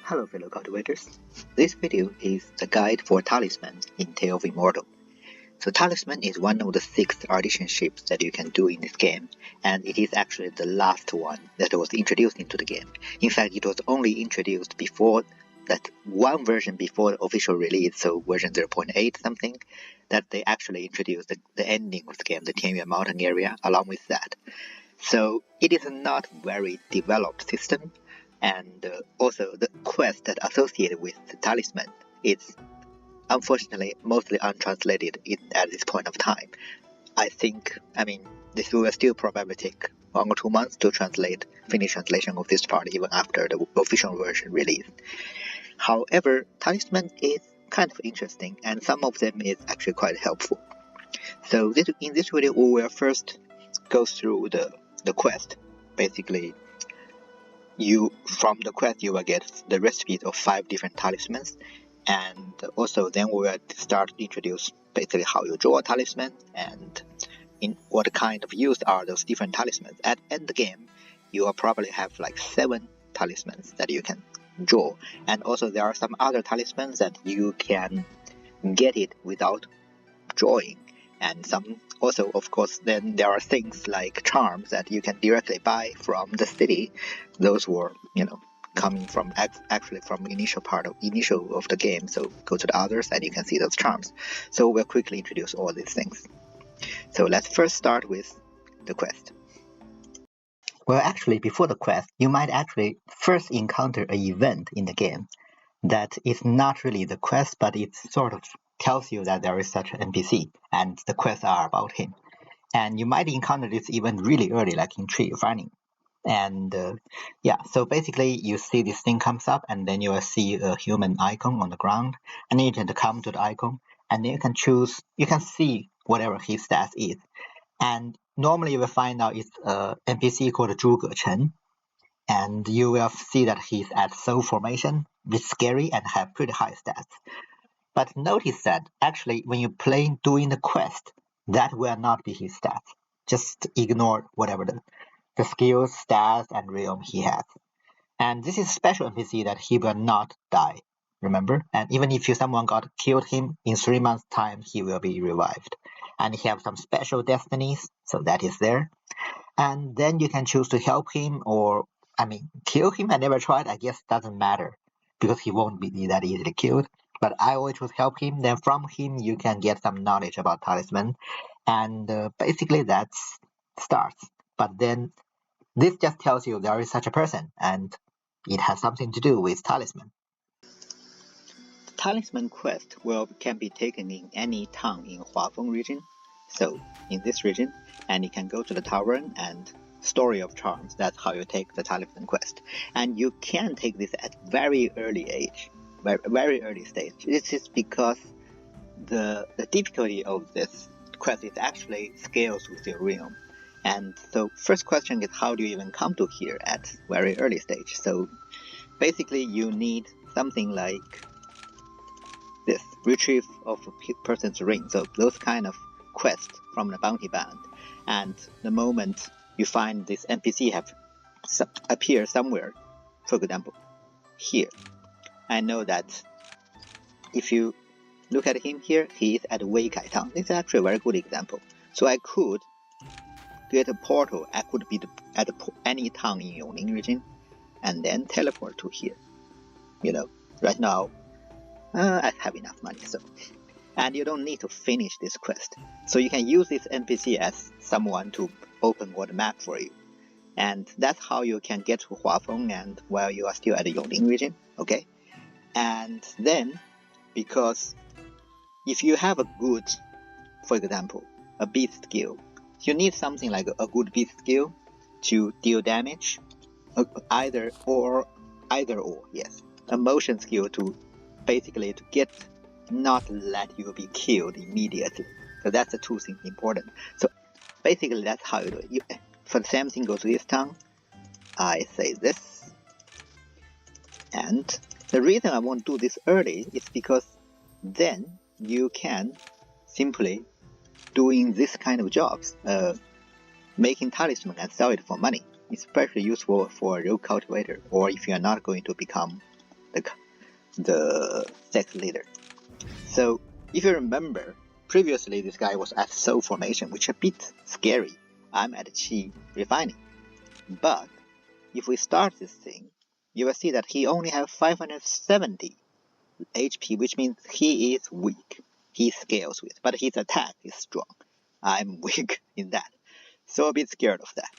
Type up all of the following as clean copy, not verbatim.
Hello fellow cultivators, this video is the guide for Talisman in Tale of Immortal. So Talisman is one of the 6 addition ships that you can do in this game, and it is actually the last one that was introduced into the game. In fact, it was only introduced before that one version before the official release, so version 0.8 something, that they actually introduced the ending of the game, the Tianyuan Mountain area, along with that. So it is a not very developed system. And also the quest that associated with the Talisman is unfortunately mostly untranslated at this point of time. This will still probably take 1 or 2 months to finish translation of this part even after the official version release. However, Talisman is kind of interesting and some of them is actually quite helpful. So in this video we will first go through the quest. Basically, from the quest you will get the recipes of 5 different talismans, and also then we will start to introduce basically how you draw a talisman and in what kind of use are those different talismans. At end the game you will probably have like 7 talismans that you can draw, and also there are some other talismans that you can get it without drawing, and some also, of course, then there are things like charms that you can directly buy from the city. Those were, coming from actually from initial of the game. So go to the others and you can see those charms. So we'll quickly introduce all these things. So let's first start with the quest. Well, actually, before the quest, you might actually first encounter an event in the game that is not really the quest, but it sort of tells you that there is such an NPC and the quests are about him. And you might encounter this event really early, like in tree farming. And so basically you see this thing comes up and then you will see a human icon on the ground, and then you can come to the icon and then you can see whatever his stats is. And normally you will find out it's an NPC called Zhuge Chen, and you will see that he's at soul formation, which is scary and have pretty high stats. But notice that actually when you play doing the quest, that will not be his stats. Just ignore whatever the skills, stats, and realm he has. And this is a special NPC that he will not die, remember? And even if someone killed him, in 3 months' time he will be revived. And he has some special destinies, so that is there. And then you can choose to help him or, kill him. I never tried, I guess it doesn't matter, because he won't be that easily killed. But I always would help him. Then from him you can get some knowledge about Talisman, and basically that starts. But then this just tells you there is such a person, and it has something to do with Talisman. The Talisman quest can be taken in any town in Huafeng region. So in this region, and you can go to the tavern and Story of Charms. That's how you take the Talisman quest, and you can take this at very early stage. This is because the difficulty of this quest is actually scales with your realm. And so first question is, how do you even come to here at very early stage? So basically you need something like this, retrieve of a person's ring. So those kind of quests from the bounty band. And the moment you find this NPC appear somewhere, for example here, I know that if you look at him here, he is at Weikai town. This is actually a very good example. So I could get a portal. I could be at any town in Yongling region and then teleport to here. Right now I have enough money, so. And you don't need to finish this quest. So you can use this NPC as someone to open world map for you. And that's how you can get to Huafeng and while you are still at the Yongling region, okay? And then, because if you have a good, for example, a beast skill, you need something like a good beast skill to deal damage, either or, yes. A motion skill to basically to get not let you be killed immediately. So that's the 2 things important. So basically that's how you do it. For the same thing goes to this town, I say this. And the reason I want to do this early is because then you can simply doing this kind of jobs, making talisman and sell it for money. Especially useful for a rogue cultivator, or if you are not going to become the sect leader. So if you remember, previously this guy was at Soul Formation, which is a bit scary. I'm at Qi Refining. But if we start this thing, you will see that he only has 570 HP, which means he is weak. He scales with, but his attack is strong. I'm weak in that, so a bit scared of that.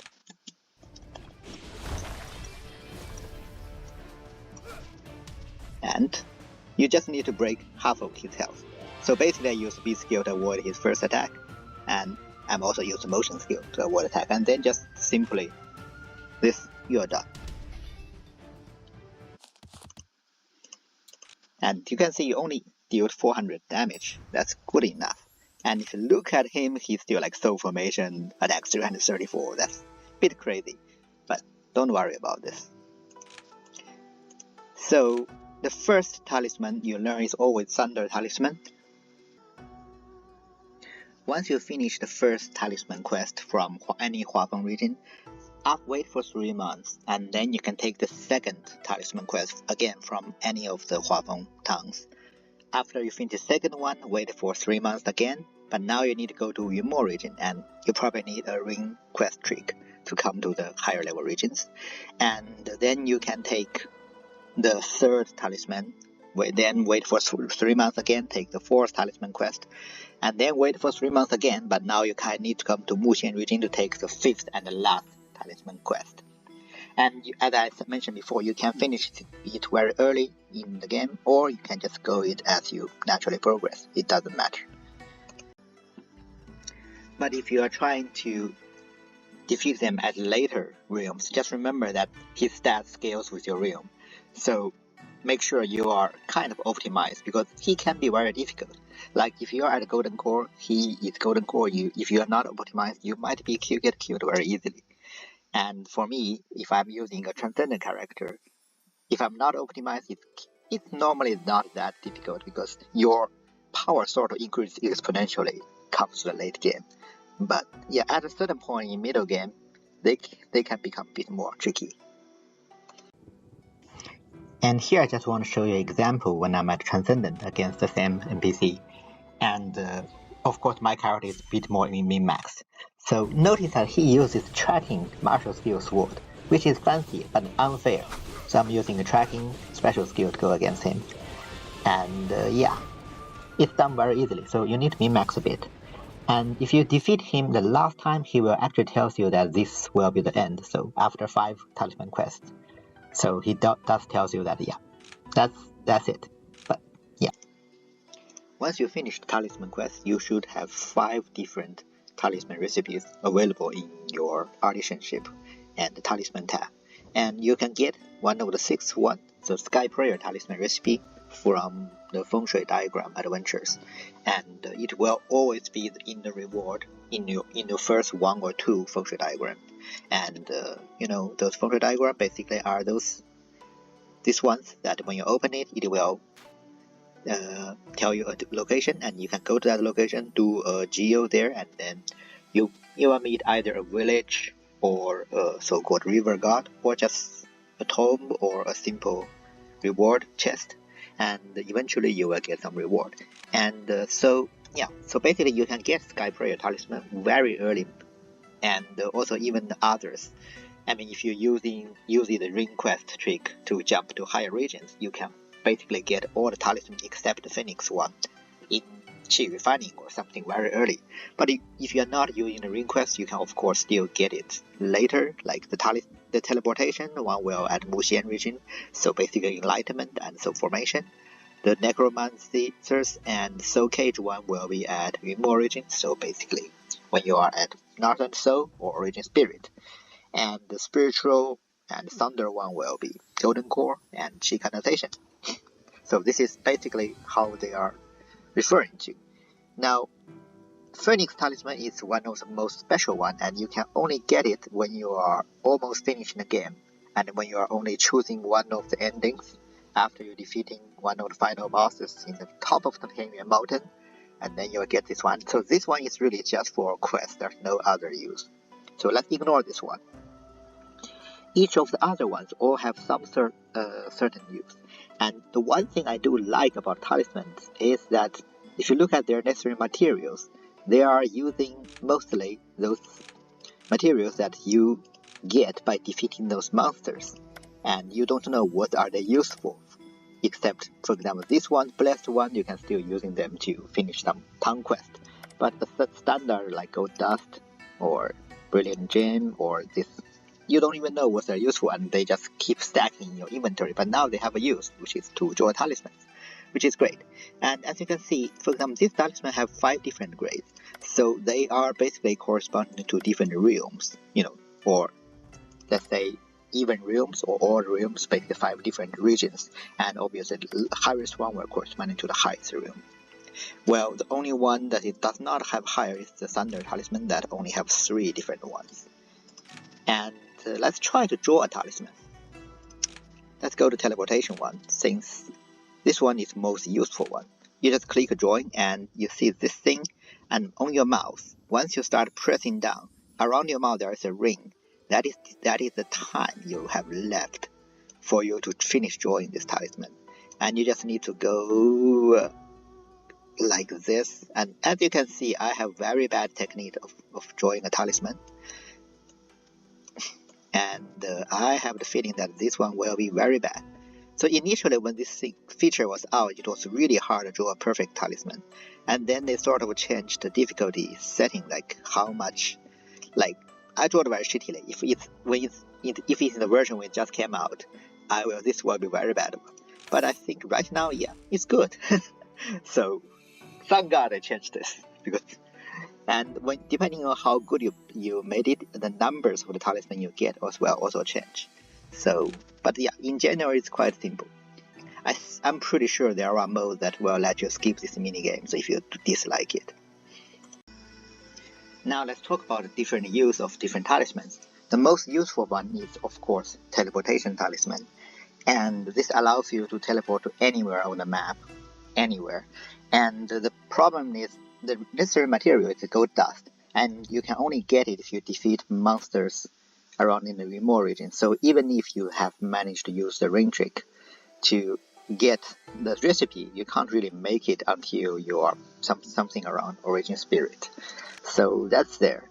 And you just need to break half of his health. So basically I use speed skill to avoid his first attack, and I'm also use motion skill to avoid attack, and then just simply this, you're done. And you can see you only dealt 400 damage, that's good enough. And if you look at him, he's still like Soul Formation, attack 334, that's a bit crazy, but don't worry about this. So the first talisman you learn is always Thunder Talisman. Once you finish the first talisman quest from any Huafeng region, wait for 3 months, and then you can take the second talisman quest again from any of the Huafeng towns. After you finish the second one, wait for 3 months again, but now you need to go to Immortal region, and you probably need a ring quest trick to come to the higher level regions. And then you can take the third talisman, then wait for 3 months again, take the fourth talisman quest, and then wait for 3 months again, but now you kind of need to come to Muxian region to take the fifth and the last talisman quest. And as I mentioned before, you can finish it very early in the game, or you can just go it as you naturally progress. It doesn't matter. But if you are trying to defeat them at later realms, just remember that his stats scales with your realm. So make sure you are kind of optimized, because he can be very difficult. Like if you are at Golden Core, he is Golden Core. If you are not optimized, you might get killed very easily. And for me, if I'm using a Transcendent character, if I'm not optimized, it's normally not that difficult, because your power sort of increases exponentially comes to the late game. But yeah, at a certain point in middle game, they can become a bit more tricky. And here I just want to show you an example when I'm at Transcendent against the same NPC. And of course my character is a bit more min-max. So notice that he uses tracking martial skill sword, which is fancy but unfair. So I'm using a tracking special skill to go against him. And yeah, it's done very easily, so you need to min-max a bit. And if you defeat him the last time, he will actually tell you that this will be the end, so after 5 talisman quests. So he does tells you that, yeah, that's it. But yeah. Once you finish the talisman quest, you should have 5 different talisman recipes available in your artisanship and the talisman tab. And you can get one of the 6th one, the Sky Prayer Talisman recipe, from the Feng Shui Diagram Adventures. And it will always be in the reward in your first 1 or 2 Feng Shui diagram. And those Feng Shui diagram basically are these ones that when you open it, it will tell you a location, and you can go to that location, do a geo there, and then you will meet either a village or a so-called river god, or just a tomb or a simple reward chest, and eventually you will get some reward. And so basically you can get Sky Prayer Talisman very early, and also even the others. I mean, if you're using the ring quest trick to jump to higher regions, you can basically get all the talisman except the Phoenix one in Qi Refining or something very early. But if you're not using the ring quest, you can of course still get it later, like the teleportation one will at Muxian region, so basically enlightenment and soul formation. The Necromancers and Soul Cage one will be at Immortal region, so basically when you are at Northern Soul or Origin Spirit. And the spiritual and thunder one will be Golden Core and Qi Condensation. So this is basically how they are referring to. Now, Phoenix Talisman is one of the most special one, and you can only get it when you are almost finishing the game, and when you are only choosing one of the endings after you defeating one of the final bosses in the top of the Canyon Mountain, and then you'll get this one. So this one is really just for a quest, there's no other use. So let's ignore this one. Each of the other ones all have some certain use. And the one thing I do like about talismans is that if you look at their necessary materials, they are using mostly those materials that you get by defeating those monsters, and you don't know what are they used for. Except, for example, this one, blessed one, you can still using them to finish some town quest. But the standard like gold dust or brilliant gem or this, you don't even know what they're used for, and they just keep stacking in your inventory. But now they have a use, which is to draw talismans, which is great. And as you can see, for example, this talisman have 5 different grades, so they are basically corresponding to different realms, or let's say even realms or all realms, basically 5 different regions, and obviously the highest one will correspond to the highest realm. Well, the only one that it does not have higher is the Thunder Talisman that only have 3 different ones. And let's try to draw a talisman. Let's go to Teleportation one, since this one is the most useful one. You just click drawing and you see this thing, and on your mouse, once you start pressing down, around your mouth there is a ring. That is the time you have left for you to finish drawing this talisman. And you just need to go like this. And as you can see, I have very bad technique of drawing a talisman. And I have the feeling that this one will be very bad. So initially when this feature was out, it was really hard to draw a perfect talisman. And then they sort of changed the difficulty setting, like how much, like I drew it very shittily. If it's in the version when it just came out, this will be very bad one. But I think right now, yeah, it's good. So thank God I changed this, and depending on how good you made it, the numbers of the talisman you get as well also change. So, but yeah, in general it's quite simple. I'm pretty sure there are modes that will let you skip this minigame, so if you dislike it. Now let's talk about the different use of different talismans. The most useful one is, of course, Teleportation Talisman. And this allows you to teleport to anywhere on the map, anywhere. And the problem is the necessary material is the gold dust, and you can only get it if you defeat monsters around in the Immortal region. So even if you have managed to use the ring trick to get the recipe, you can't really make it until you are something around Origin Spirit. So that's there.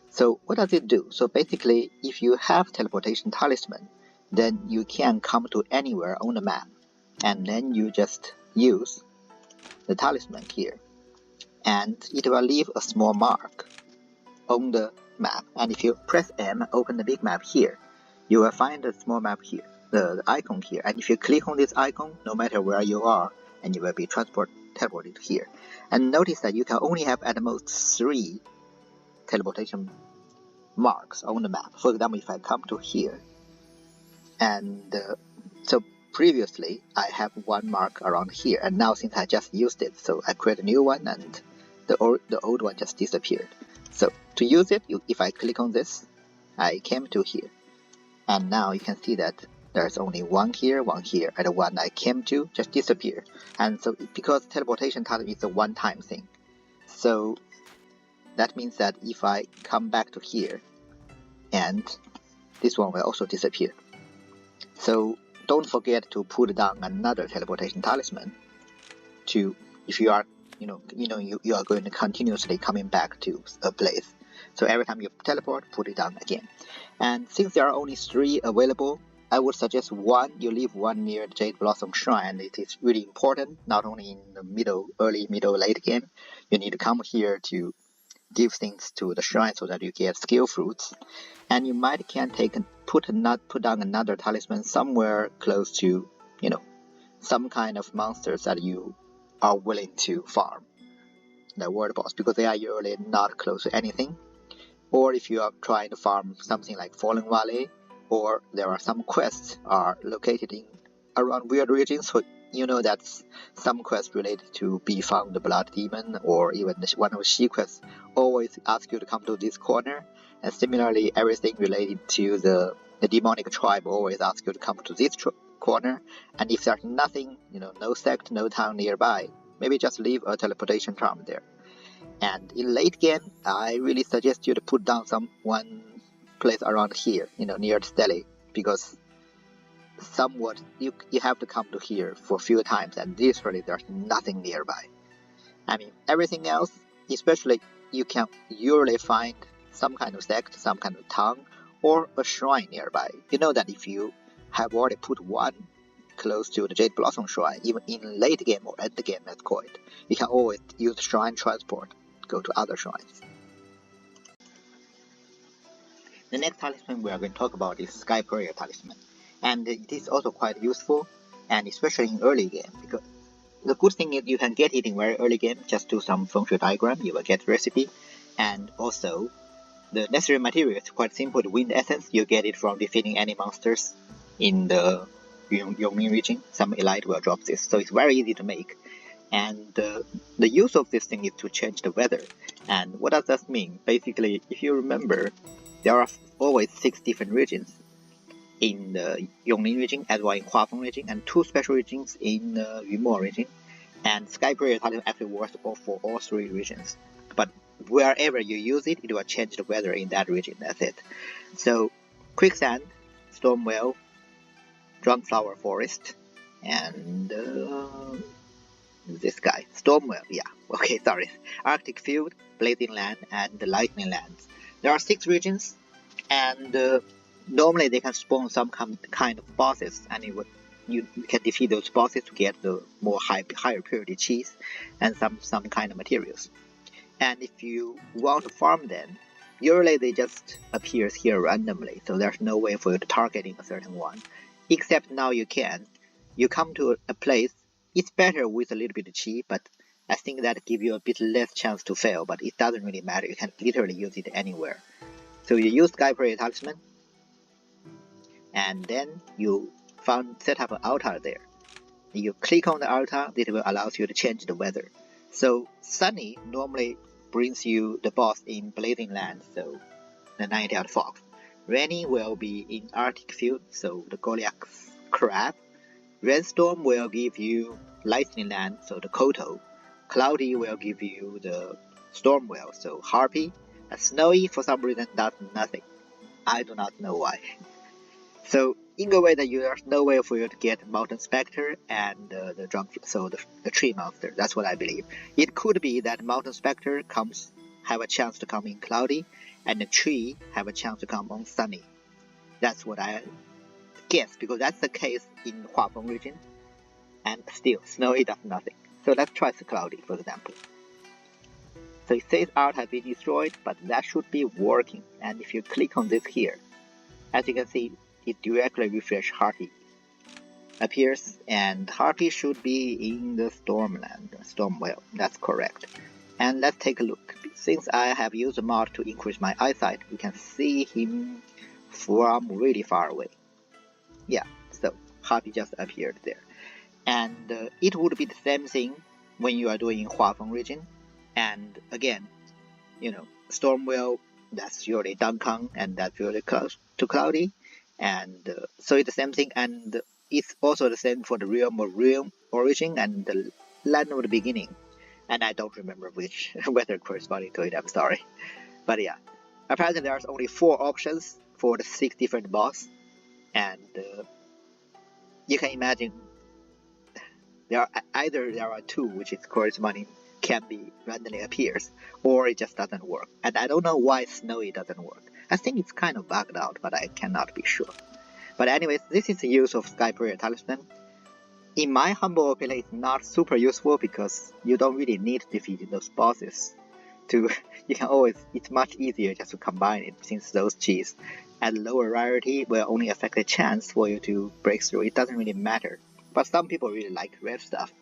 So what does it do? So basically, if you have Teleportation Talisman, then you can come to anywhere on the map, and then you just use the talisman here, and it will leave a small mark on the map. And if you press M, open the big map here, you will find the small map here, the icon here. And if you click on this icon, no matter where you are, and you will be teleported here. And notice that you can only have at most 3 teleportation marks on the map. For example, if I come to here, and so previously I have 1 mark around here, and now since I just used it, so I create a new one, and the old one just disappeared. So to use it, if I click on this, I came to here, and now you can see that there's only 1 here, 1 here, and the one I came to just disappeared. And so because Teleportation Talisman is a one-time thing, so that means that if I come back to here, and this one will also disappear. So don't forget to put down another Teleportation Talisman if you are you are going to continuously coming back to a place. So every time you teleport, put it down again. And since there are only 3 available, I would suggest you leave 1 near the Jade Blossom Shrine. It is really important, not only in the early, middle, late game. You need to come here to give things to the shrine so that you get skill fruits. And you might put down another talisman somewhere close to, some kind of monsters that you are willing to farm, the world boss, because they are usually not close to anything. Or if you are trying to farm something like Fallen Valley, or there are some quests are located in around weird regions, so you know that some quests related to be found the blood demon, or even one of the she quests always ask you to come to this corner. And similarly, everything related to the demonic tribe always ask you to come to this corner. And if there's nothing, no sect, no town nearby, maybe just leave a teleportation charm there. And in late game, I really suggest you to put down one place around here, near the stele, because somewhat you have to come to here for a few times, and literally there's nothing nearby. I mean, everything else, especially you can usually find some kind of sect, some kind of town, or a shrine nearby. You know that if you have already put one close to the Jade Blossom Shrine, even in late game or end game, let's call it, you can always use shrine transport, go to other shrines. The next talisman we are going to talk about is Sky Prayer Talisman, and it is also quite useful, and especially in early game, because the good thing is you can get it in very early game. Just do some feng shui diagram, you will get recipe, and also the necessary material is quite simple. The wind essence, you get it from defeating any monsters in the Yongling region. Some elite will drop this, so it's very easy to make. And the use of this thing is to change the weather. And what does that mean? Basically, if you remember, there are always 6 different regions in the Yongling region, as well in Huafeng region, and 2 special regions in the Immortal region. And Sky Prayer Talisman actually works for all 3 regions. But wherever you use it, it will change the weather in that region. That's it. So, Quicksand, Stormwell, Drunflower Forest, and this guy, Stormwell, yeah, okay, sorry, Arctic Field, Blazing Land, and the Lightning Lands. There are 6 regions, and normally they can spawn some kind of bosses, and you can defeat those bosses to get the more higher purity cheese and some kind of materials. And if you want to farm them, usually they just appear here randomly, so there's no way for you to targeting a certain one. Except now you can. You come to a place, it's better with a little bit of chi, but I think that gives you a bit less chance to fail, but it doesn't really matter, you can literally use it anywhere. So you use Sky Prayer Talisman, and then you set up an altar there. You click on the altar, it will allow you to change the weather. So Sunny normally brings you the boss in Blazing Land, so the 90-out fox. Rainy will be in Arctic Field, so the Goliath's crab. Rainstorm will give you Lightning Land, so the Koto. Cloudy will give you the Stormwell, so Harpy. And Snowy, for some reason, does nothing. I do not know why. So in a way that there's no way for you to get Mountain Spectre and the Tree Monster. That's what I believe. It could be that Mountain Spectre have a chance to come in Cloudy, and the Tree have a chance to come on Sunny. That's what I guess, because that's the case in Huafeng region, and still Snowy does nothing. So let's try the Cloudy, for example. So it says art has been destroyed, but that should be working. And if you click on this here, as you can see, it directly refresh Harpy appears, and Harpy should be in the Stormwell. That's correct. And let's take a look. Since I have used the mod to increase my eyesight, we can see him from really far away. Yeah, so Harpy just appeared there. And it would be the same thing when you are doing Huafeng region. And again, Stormwell, that's usually Dunkang, and that's usually close to Cloudy. And so it's the same thing, and it's also the same for the Realm of Origin and the Land of the Beginning. And I don't remember which weather corresponding to it, I'm sorry. But yeah, apparently there's only 4 options for the 6 different boss. And you can imagine there are 2 which is corresponding can be randomly appears, or it just doesn't work. And I don't know why Snowy doesn't work. I think it's kind of bugged out, but I cannot be sure. But anyways, this is the use of Sky Prayer Talisman. In my humble opinion, it's not super useful because you don't really need to defeat those bosses. It's much easier just to combine it, since those cheese at lower rarity will only affect the chance for you to break through. It doesn't really matter. But some people really like red stuff,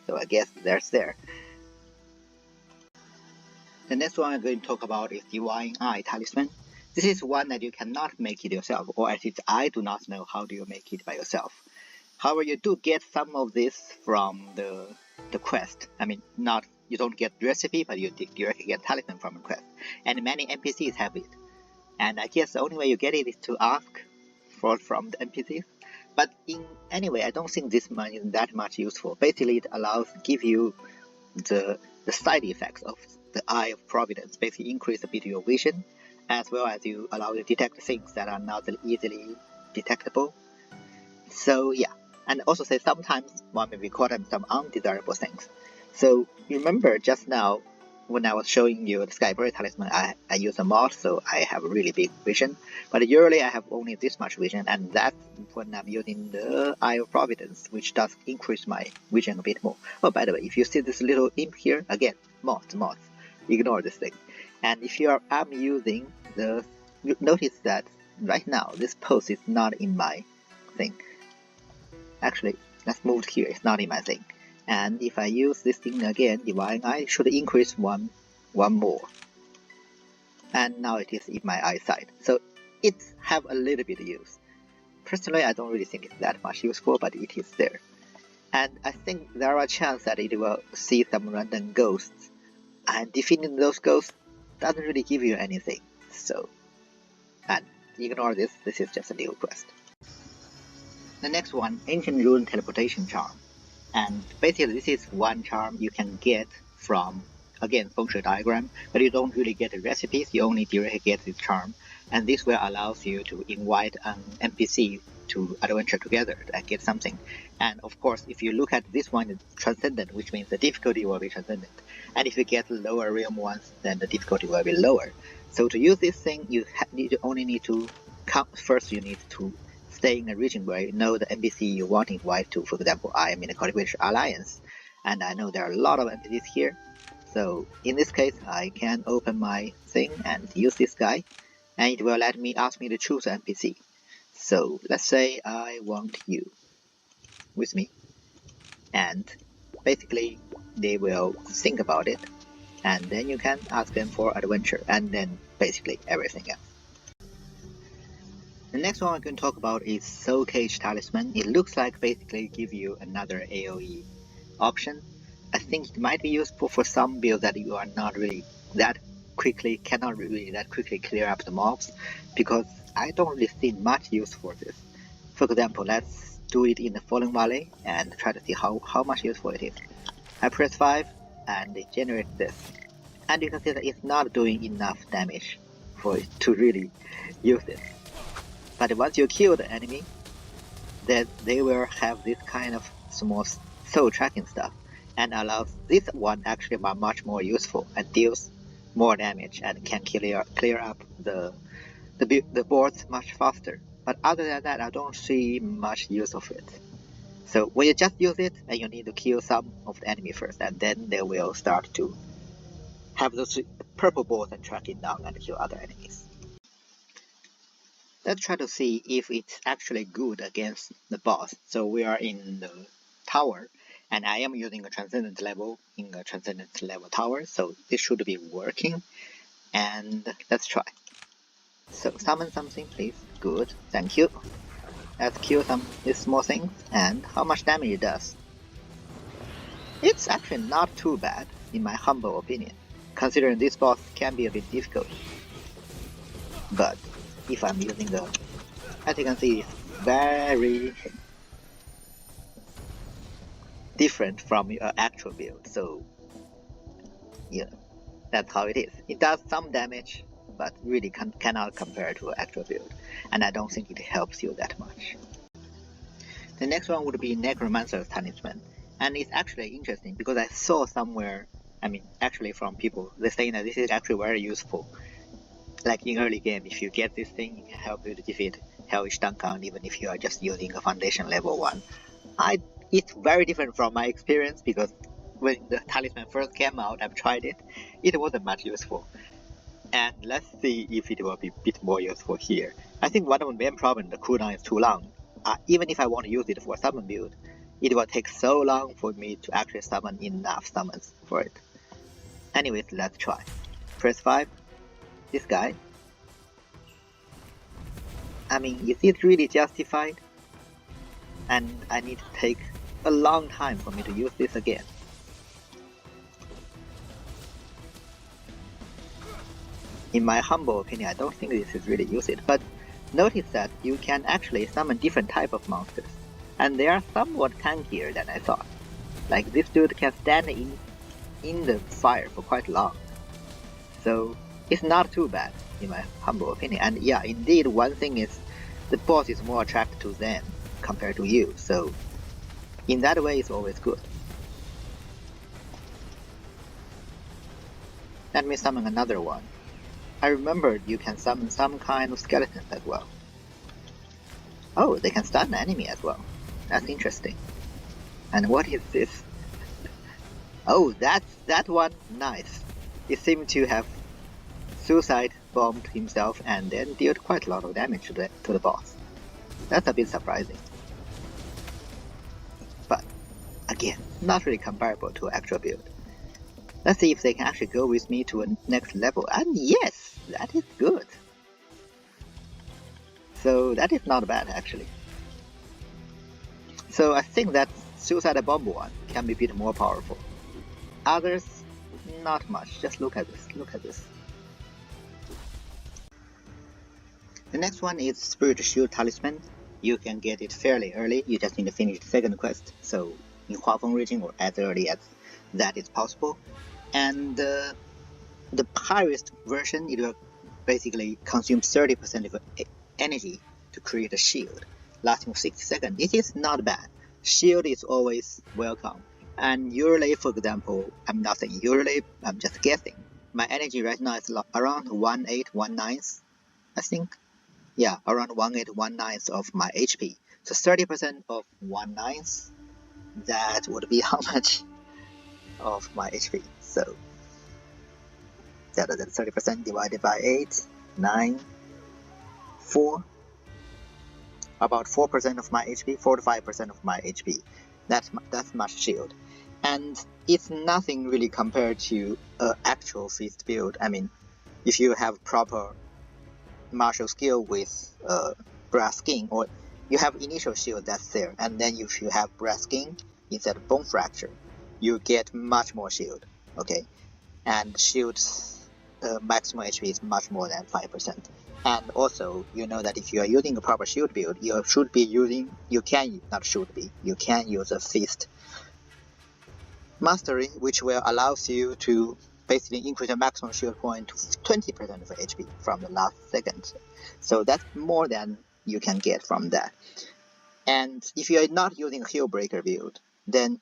so I guess that's there. The next one I'm going to talk about is Divine Eye Talisman. This is one that you cannot make it yourself, or at least I do not know how do you make it by yourself. However, you do get some of this from the quest. I mean, you don't get recipe, but you directly get talisman from a quest. And many NPCs have it. And I guess the only way you get it is to ask from the NPCs. But anyway, I don't think this one is that much useful. Basically, it give you the side effects of the Eye of Providence. Basically, increase a bit your vision, as well as allow you to detect things that are not easily detectable. So yeah, and also say sometimes one may be caught in some undesirable things. So remember just now when I was showing you the Prayer Talisman, I use a mod, so I have really big vision. But usually I have only this much vision, and that's when I'm using the Eye of Providence, which does increase my vision a bit more. Oh, by the way, if you see this little imp here, again, mods, ignore this thing. And if I'm using the, you notice that right now this pose is not in my thing. Actually, let's move here, it's not in my thing. And if I use this thing again, Divine Eye should increase one more. And now it is in my eyesight. So it have a little bit of use. Personally, I don't really think it's that much useful, but it is there. And I think there are a chance that it will see some random ghosts. And defeating those ghosts doesn't really give you anything. So, and ignore this is just a new quest. The next one, Ancient Rune Teleportation Charm. And basically this is one charm you can get from, again, Feng Shui diagram, but you don't really get the recipes, you only directly get this charm. And this will allows you to invite an NPC to adventure together and get something. And of course, if you look at this one, it's transcendent, which means the difficulty will be transcendent. And if you get lower realm ones, then the difficulty will be lower. So to use this thing, you only need to first you need to stay in a region where you know the NPC you want to invite to. For example, I am in a Cultivation Alliance, and I know there are a lot of NPCs here. So in this case, I can open my thing and use this guy, and it will ask me to choose an NPC. So let's say I want you with me, and basically they will think about it, and then you can ask them for adventure, and then basically everything else. The next one I'm going to talk about is Soul Cage Talisman. It looks like basically give you another AoE option. I think it might be useful for some builds that you are not really cannot really that quickly clear up the mobs, because I don't really see much use for this. For example, let's do it in the Falling Valley and try to see how much useful it is. I press 5 and it generates this. And you can see that it's not doing enough damage for it to really use it. But once you kill the enemy, then they will have this kind of small soul tracking stuff, and allows this one actually much more useful and deals more damage and can clear up the boards much faster. But other than that, I don't see much use of it. So when you just use it, and you need to kill some of the enemy first, and then they will start to have those purple balls and track it down and kill other enemies. Let's try to see if it's actually good against the boss. So we are in the tower, and I am using a transcendent level in a transcendent level tower, so this should be working. And let's try. So summon something, please. Good, thank you. Let's kill these small things, and how much damage it does. It's actually not too bad, in my humble opinion, considering this boss can be a bit difficult. But if I'm using as you can see, it's very different from your actual build, so you know, that's how it is. It does some damage, but really cannot compare to an actual build, and I don't think it helps you that much. The next one would be Necromancer's Talisman, and it's actually interesting because I saw somewhere, actually from people, they're saying that this is actually very useful. Like in early game, if you get this thing, it can help you to defeat Hellish Duncan, even if you are just using a foundation level 1. It's very different from my experience, because when the talisman first came out, I've tried it, it wasn't much useful. And let's see if it will be a bit more useful here. I think one of the main problems, the cooldown is too long. Even if I want to use it for a summon build, it will take so long for me to actually summon enough summons for it. Anyways, let's try. Press 5. This guy. Is it really justified? And I need to take a long time for me to use this again. In my humble opinion, I don't think this is really used, but notice that you can actually summon different type of monsters, and they are somewhat tankier than I thought. Like this dude can stand in the fire for quite long. So it's not too bad, in my humble opinion. And yeah, indeed, one thing is the boss is more attracted to them compared to you, so in that way it's always good. Let me summon another one. I remembered you can summon some kind of skeletons as well. Oh, they can stun the enemy as well. That's interesting. And what is this? Oh, that one, nice. He seemed to have suicide bombed himself and then dealt quite a lot of damage to the boss. That's a bit surprising. But, again, not really comparable to actual build. Let's see if they can actually go with me to a next level. And yes, that is good. So that is not bad actually. So I think that Suicide Bomb one can be a bit more powerful. Others, not much. Just look at this. Look at this. The next one is Spirit Shield Talisman. You can get it fairly early. You just need to finish the second quest. So in Huafeng region or as early as that is possible. And the highest version, it will basically consume 30% of energy to create a shield, lasting 60 seconds. This is not bad. Shield is always welcome. And usually, for example, I'm not saying usually, I'm just guessing. My energy right now is around 1819, I think. Yeah, around 1819 of my HP. So 30% of 19, that would be how much of my HP. So that is 30% divided by 8, 9, 4. About 4% of my HP, 4 to 5% of my HP. That's much shield. And it's nothing really compared to actual fist build. I mean, if you have proper martial skill with brass skin, or you have initial shield that's there, and then if you have brass skin instead of bone fracture, you get much more shield, okay? And shield's maximum HP is much more than 5%. And also, you know that if you are using a proper shield build, you can use a fist mastery, which will allows you to basically increase the maximum shield point to 20% of HP from the last second. So that's more than you can get from that. And if you are not using a heal breaker build, then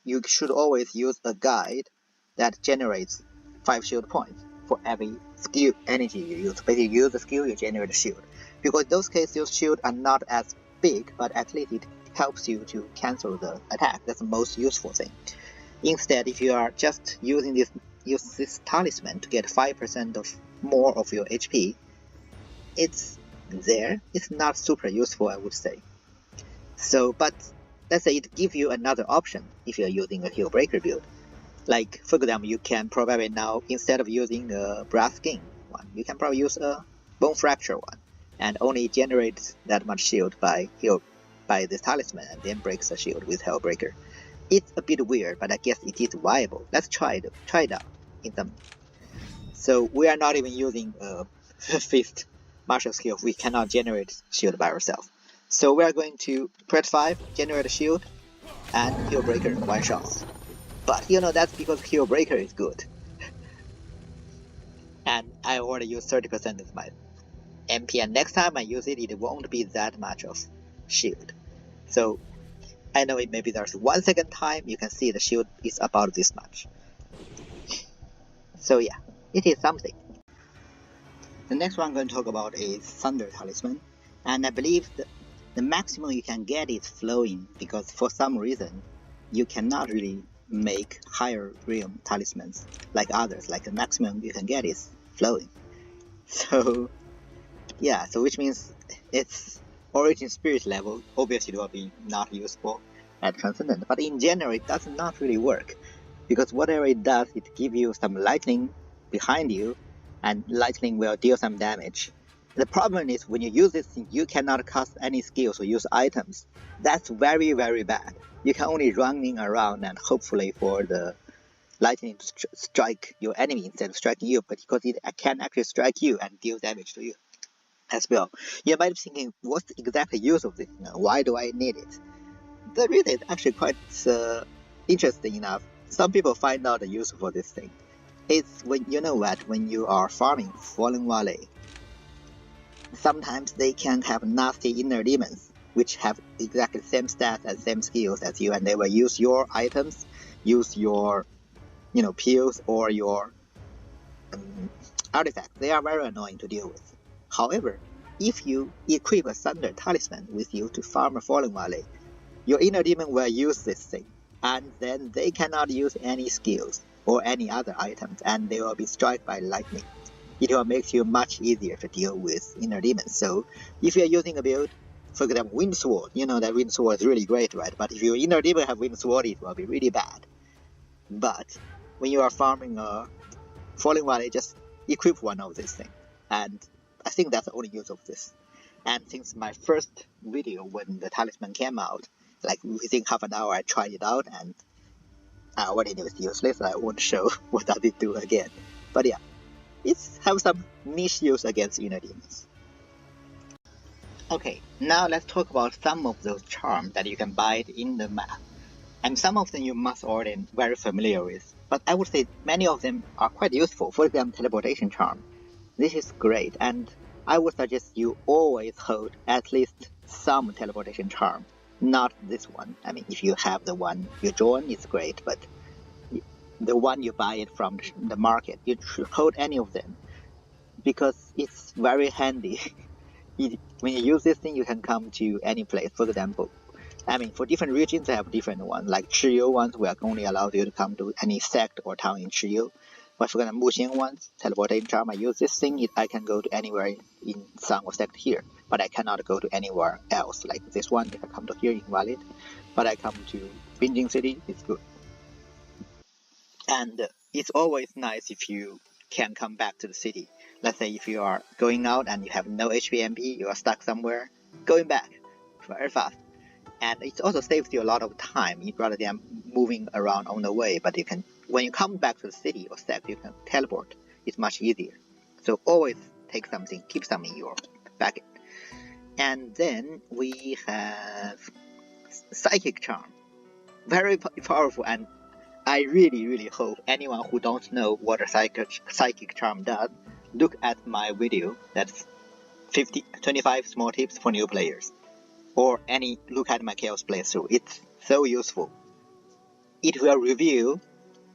you should always use a guide that generates 5 shield points for every skill energy you use. Basically, you use the skill, you generate a shield. Because in those cases, your shield are not as big, but at least it helps you to cancel the attack. That's the most useful thing. Instead, if you are just using this talisman to get 5% of more of your HP, it's there. It's not super useful, I would say. So, but let's say it gives you another option if you're using a heal breaker build. Like, for example, you can probably now, instead of using a brass skin one, you can probably use a bone fracture one, and only generates that much shield by this talisman, and then breaks the shield with Hellbreaker. It's a bit weird, but I guess it is viable. Let's try it out in some. So we are not even using a fist martial skill. We cannot generate shield by ourselves. So we are going to press 5, generate a shield, and Hellbreaker one shots. But you know, that's because Heal Breaker is good. And I already used 30% of my MP, and next time I use it, it won't be that much of shield. So I know maybe there's 1 second time you can see the shield is about this much. So yeah, it is something. The next one I'm going to talk about is Thunder Talisman. And I believe the maximum you can get is flowing, because for some reason you cannot really make higher realm talismans like others. Like the maximum you can get is flowing. So yeah, so which means its origin spirit level obviously will be not useful at transcendent, but in general it does not really work, because whatever it does, it gives you some lightning behind you, and lightning will deal some damage. The problem is when you use this thing, you cannot cast any skills or use items. That's very, very bad. You can only running around and hopefully for the lightning to strike your enemy instead of striking you, but because it can actually strike you and deal damage to you as well. You might be thinking, what's the exact use of this? Why do I need it? The reason is actually quite interesting enough. Some people find out the use for this thing. It's when when you are farming Fallen Valley, sometimes they can have nasty inner demons, which have exactly the same stats and same skills as you, and they will use your items, use your pills or your artifacts. They are very annoying to deal with. However, if you equip a Thunder Talisman with you to farm a Falling Valley, your inner demon will use this thing, and then they cannot use any skills or any other items, and they will be struck by lightning. It will make you much easier to deal with inner demons. So if you're using a build, for example, Wind Sword, that Wind Sword is really great, right? But if your inner demon have Wind Sword, it will be really bad. But when you are farming a Falling Valley, just equip one of these things. And I think that's the only use of this. And since my first video when the talisman came out, like within half an hour I tried it out, and when it was useless, I won't show what does it do again. But yeah, it has some niche use against inner demons. Okay, now let's talk about some of those charms that you can buy in the map. And some of them you must already be very familiar with, but I would say many of them are quite useful. For example, Teleportation Charm. This is great, and I would suggest you always hold at least some Teleportation Charm, not this one. I mean, if you have the one you join, it's great, but the one you buy it from the market, you should hold any of them, because it's very handy. When you use this thing, you can come to any place. For example, I mean, for different regions, they have different ones. Like Chiyu ones will only allow you to come to any sect or town in Chiyu. But for example, Muxian ones, Teleportation Charm, I use this thing, I can go to anywhere in some or sect here. But I cannot go to anywhere else. Like this one, if I come to here, invalid. But I come to Binjing City, it's good. And it's always nice if you can come back to the city. Let's say if you are going out and you have no HP MP, you are stuck somewhere, going back very fast. And it also saves you a lot of time rather than moving around on the way. But you can, when you come back to the city or sect, you can teleport. It's much easier. So always take something, keep some in your packet. And then we have Psychic Charm. Very powerful, and I really hope anyone who don't know what a Psychic Charm does, look at my video. That's 25 small tips for new players. Or look at my Chaos playthrough. It's so useful. It will reveal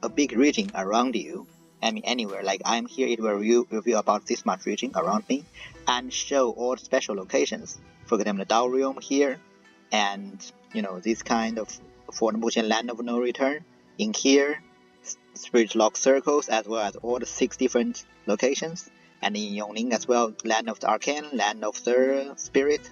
a big region around you. I mean, anywhere. Like I'm here, it will reveal about this much region around me, and show all special locations. For example, the Daurium here, and this kind of for the Muxian Land of No Return. In here, Spirit Lock Circles, as well as all the 6 different locations, and in Yongling as well, Land of the Arcane, Land of the Spirit.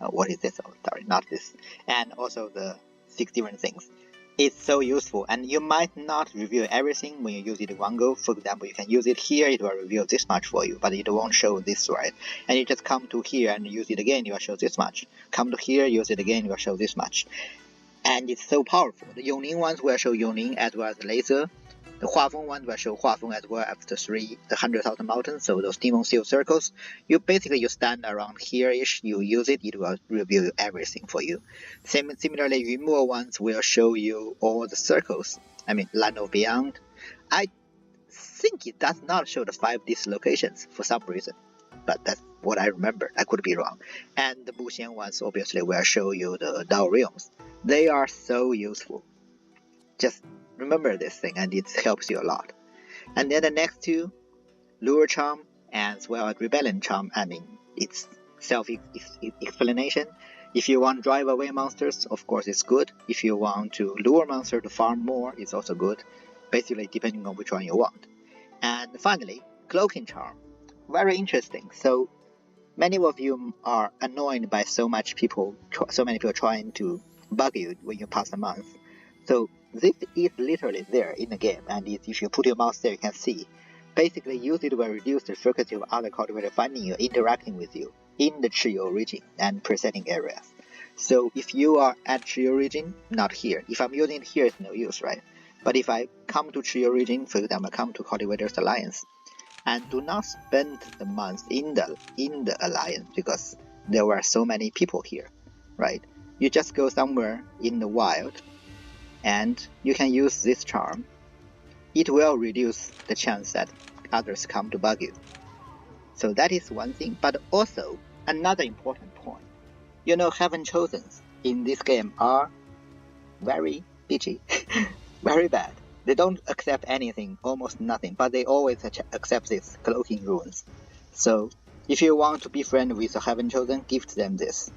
What is this? Oh, sorry, not this. And also the 6 different things. It's so useful, and you might not reveal everything when you use it in one go. For example, you can use it here, it will reveal this much for you, but it won't show this, right? And you just come to here and use it again, it will show this much. Come to here, use it again, it will show this much. And it's so powerful. The Yongling ones will show Yongling as well as the laser. The Huafeng ones will show Huafeng as well as the 100,000 mountains, so those demon seal circles. You stand around here-ish, you use it, it will reveal everything for you. Similarly, Yunmo ones will show you all the circles. I mean, Land of Beyond. I think it does not show the 5 dislocations for some reason, but that's what I remember. I could be wrong. And the Muxian ones obviously will show you the Dauriums. They are so useful. Just remember this thing, and it helps you a lot. And then the next 2, Lure Charm as well as Rebellion Charm. I mean, it's self-explanation. If you want to drive away monsters, of course it's good. If you want to lure monsters to farm more, it's also good. Basically, depending on which one you want. And finally, Cloaking Charm. Very interesting. So many of you are annoyed by so many people trying to bug you when you pass a month. So this is literally there in the game, and if you put your mouse there, you can see. Basically, use it will reduce the frequency of other cultivators finding you, interacting with you in the Chiyu region and presenting areas. So if you are at Chiyu region, not here. If I'm using it here, it's no use, right? But if I come to Chiyu region, for example, I come to Cultivators Alliance, and do not spend the month in the alliance because there were so many people here, right? You just go somewhere in the wild, and you can use this charm. It will reduce the chance that others come to bug you. So that is one thing, but also another important point. You know, Heaven Chosens in this game are very bitchy, very bad. They don't accept anything, almost nothing, but they always accept this cloaking runes. So, if you want to be friend with a Heaven Chosen, gift them this.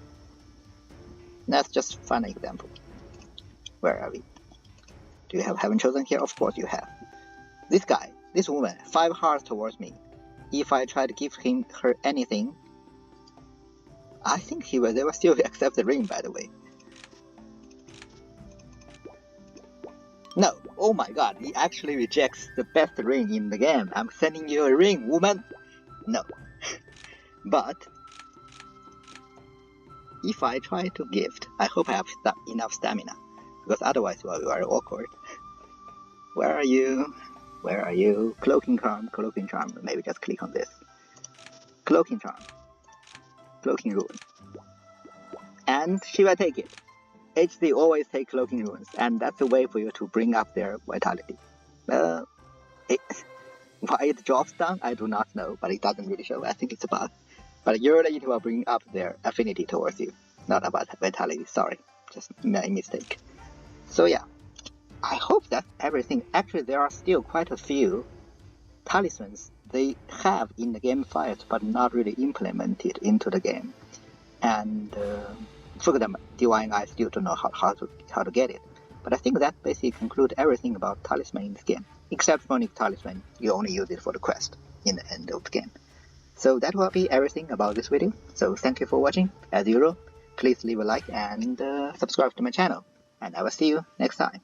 That's just a fun example. Where are we? Do you have Heaven Chosen here? Of course you have. This guy, this woman, 5 hearts towards me. If I try to give her anything, I think they will still accept the ring, by the way. No, oh my god, he actually rejects the best ring in the game. I'm sending you a ring, woman! No. But if I try to gift, I hope I have enough stamina, because otherwise it will be very awkward. Where are you? Where are you? Cloaking Charm, Cloaking Charm. Maybe just click on this. Cloaking Charm. Cloaking Rune. And she will take it. HC always take Cloaking Runes, and that's a way for you to bring up their vitality. Why it drops down, I do not know, but it doesn't really show. I think it's a bug. But usually it will bring up their affinity towards you. Not about vitality, sorry. Just my mistake. So yeah, I hope that's everything. Actually, there are still quite a few talismans they have in the game files, but not really implemented into the game. And for them, Divine I still don't know how to get it. But I think that basically concludes everything about talisman in this game. Except for Nick Talisman, you only use it for the quest in the end of the game. So that will be everything about this video. So thank you for watching. As usual, please leave a like and subscribe to my channel. And I will see you next time.